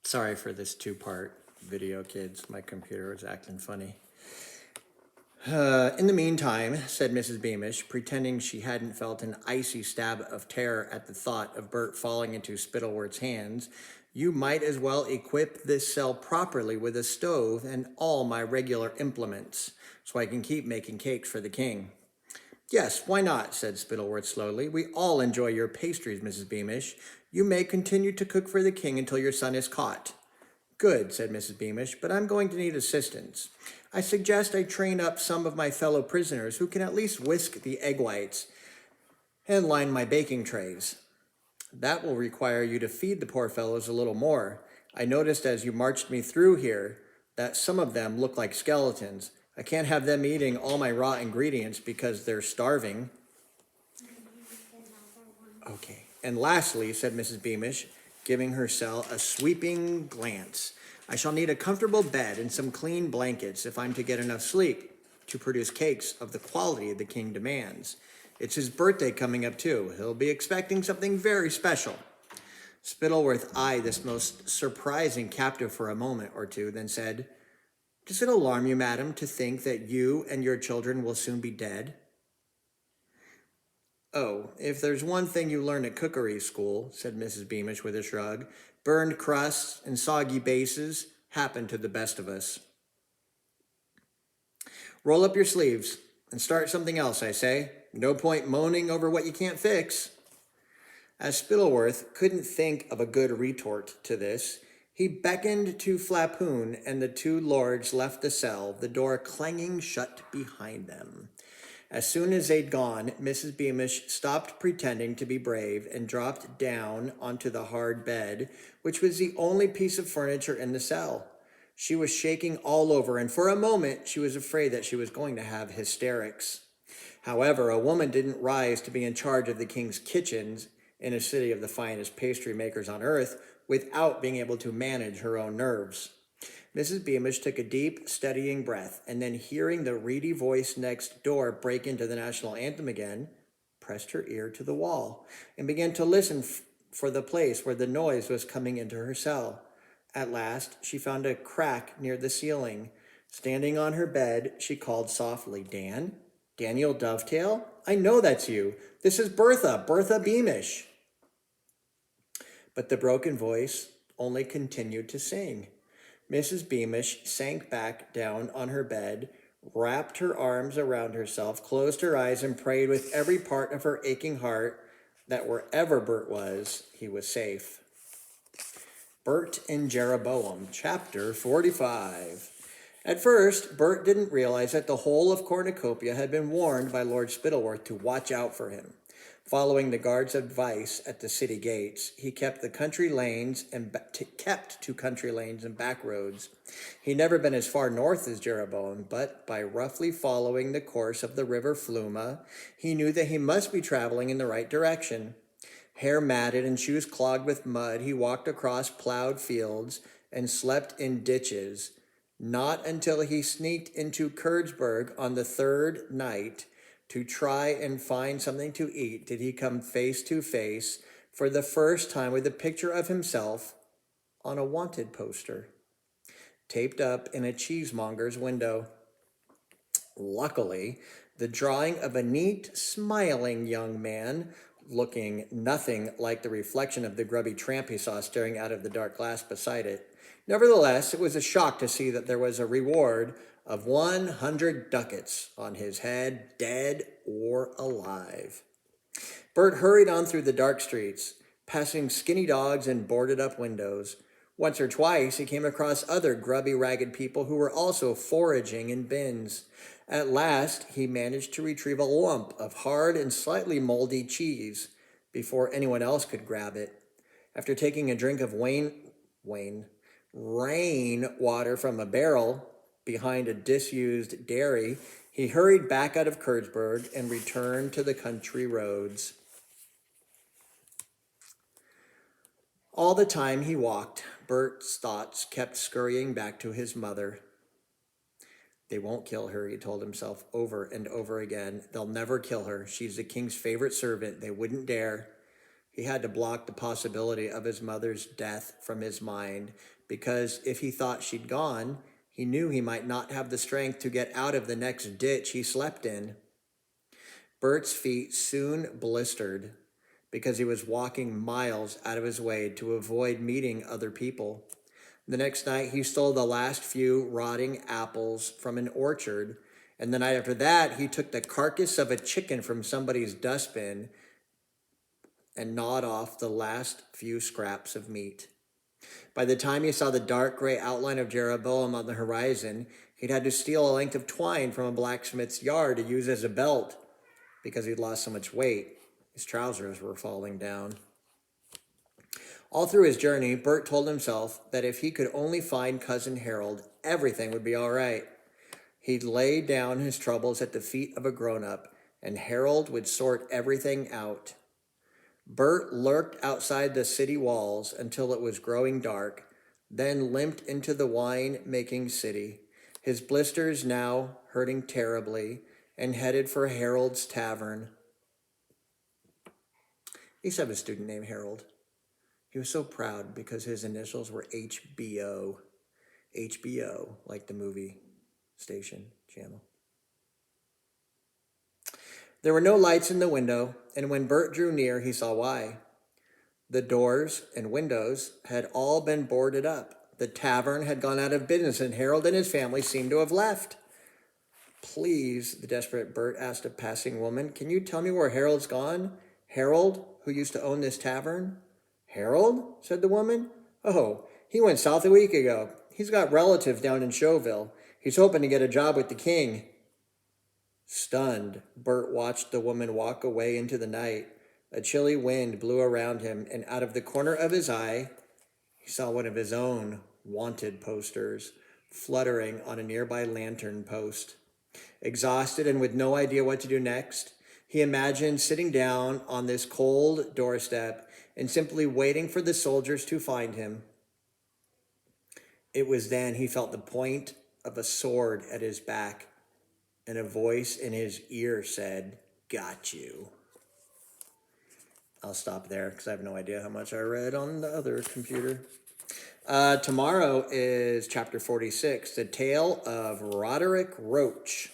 Sorry for this two-part video, kids. My computer was acting funny. In the meantime, said Mrs. Beamish, pretending she hadn't felt an icy stab of terror at the thought of Bert falling into Spittleworth's hands, you might as well equip this cell properly with a stove and all my regular implements, so I can keep making cakes for the king. Yes, why not, said Spittleworth slowly. We all enjoy your pastries, Mrs. Beamish. You may continue to cook for the king until your son is caught. Good, said Mrs. Beamish, but I'm going to need assistance. I suggest I train up some of my fellow prisoners who can at least whisk the egg whites and line my baking trays. That will require you to feed the poor fellows a little more. I noticed as you marched me through here that some of them look like skeletons. I can't have them eating all my raw ingredients because they're starving. Okay. And lastly, said Mrs. Beamish, giving her cell a sweeping glance, I shall need a comfortable bed and some clean blankets if I'm to get enough sleep to produce cakes of the quality the king demands. It's his birthday coming up too. He'll be expecting something very special. Spittleworth eyed this most surprising captive for a moment or two, then said, Does it alarm you, madam, to think that you and your children will soon be dead? Oh, if there's one thing you learn at cookery school, said Mrs. Beamish with a shrug, burned crusts and soggy bases happen to the best of us. Roll up your sleeves and start something else, I say. No point moaning over what you can't fix. As Spittleworth couldn't think of a good retort to this, he beckoned to Flapoon, and the two lords left the cell, the door clanging shut behind them. As soon as they'd gone, Mrs. Beamish stopped pretending to be brave and dropped down onto the hard bed, which was the only piece of furniture in the cell. She was shaking all over, and for a moment she was afraid that she was going to have hysterics. However, a woman didn't rise to be in charge of the king's kitchens in a city of the finest pastry makers on earth without being able to manage her own nerves. Mrs. Beamish took a deep, steadying breath, and then hearing the reedy voice next door break into the national anthem again, pressed her ear to the wall and began to listen for the place where the noise was coming into her cell. At last, she found a crack near the ceiling. Standing on her bed, she called softly, Dan? Daniel Dovetail? I know that's you. This is Bertha Beamish. But the broken voice only continued to sing. Mrs. Beamish sank back down on her bed, wrapped her arms around herself, closed her eyes, and prayed with every part of her aching heart that wherever Bert was, he was safe. Bert and Jeroboam, chapter 45. At first, Bert didn't realize that the whole of Cornucopia had been warned by Lord Spittleworth to watch out for him. Following the guard's advice at the city gates, he kept to country lanes and back roads. He'd never been as far north as Jeroboam, but by roughly following the course of the river Fluma, he knew that he must be traveling in the right direction. Hair matted and shoes clogged with mud, he walked across plowed fields and slept in ditches. Not until he sneaked into Kurdsburg on the third night to try and find something to eat did he come face to face for the first time with a picture of himself on a wanted poster, taped up in a cheesemonger's window. Luckily, the drawing of a neat, smiling young man, looking nothing like the reflection of the grubby tramp he saw staring out of the dark glass beside it. Nevertheless, it was a shock to see that there was a reward of 100 ducats on his head, dead or alive. Bert hurried on through the dark streets, passing skinny dogs and boarded-up windows. Once or twice, he came across other grubby, ragged people who were also foraging in bins. At last, he managed to retrieve a lump of hard and slightly moldy cheese before anyone else could grab it. After taking a drink of rain water from a barrel behind a disused dairy, he hurried back out of Kurdsburg and returned to the country roads. All the time he walked, Bert's thoughts kept scurrying back to his mother. They won't kill her, he told himself over and over again. They'll never kill her. She's the king's favorite servant. They wouldn't dare. He had to block the possibility of his mother's death from his mind, because if he thought she'd gone, he knew he might not have the strength to get out of the next ditch he slept in. Bert's feet soon blistered because he was walking miles out of his way to avoid meeting other people. The next night, he stole the last few rotting apples from an orchard, and the night after that, he took the carcass of a chicken from somebody's dustbin and gnawed off the last few scraps of meat. By the time he saw the dark gray outline of Jeroboam on the horizon, he'd had to steal a length of twine from a blacksmith's yard to use as a belt because he'd lost so much weight. His trousers were falling down. All through his journey, Bert told himself that if he could only find Cousin Harold, everything would be all right. He'd lay down his troubles at the feet of a grown-up, and Harold would sort everything out. Bert lurked outside the city walls until it was growing dark, then limped into the wine-making city, his blisters now hurting terribly, and headed for Harold's Tavern. He used to have a student named Harold. He was so proud because his initials were HBO. HBO, like the movie station channel. There were no lights in the window, and when Bert drew near, he saw why. The doors and windows had all been boarded up. The tavern had gone out of business, and Harold and his family seemed to have left. Please, the desperate Bert asked a passing woman, can you tell me where Harold's gone? Harold, who used to own this tavern? Harold? Said the woman. Oh, he went south a week ago. He's got relatives down in Showville. He's hoping to get a job with the king. Stunned, Bert watched the woman walk away into the night. A chilly wind blew around him, and out of the corner of his eye, he saw one of his own wanted posters fluttering on a nearby lantern post. Exhausted and with no idea what to do next, he imagined sitting down on this cold doorstep and simply waiting for the soldiers to find him. It was then he felt the point of a sword at his back, and a voice in his ear said, "Got you." I'll stop there because I have no idea how much I read on the other computer. Tomorrow is chapter 46, The Tale of Roderick Roach.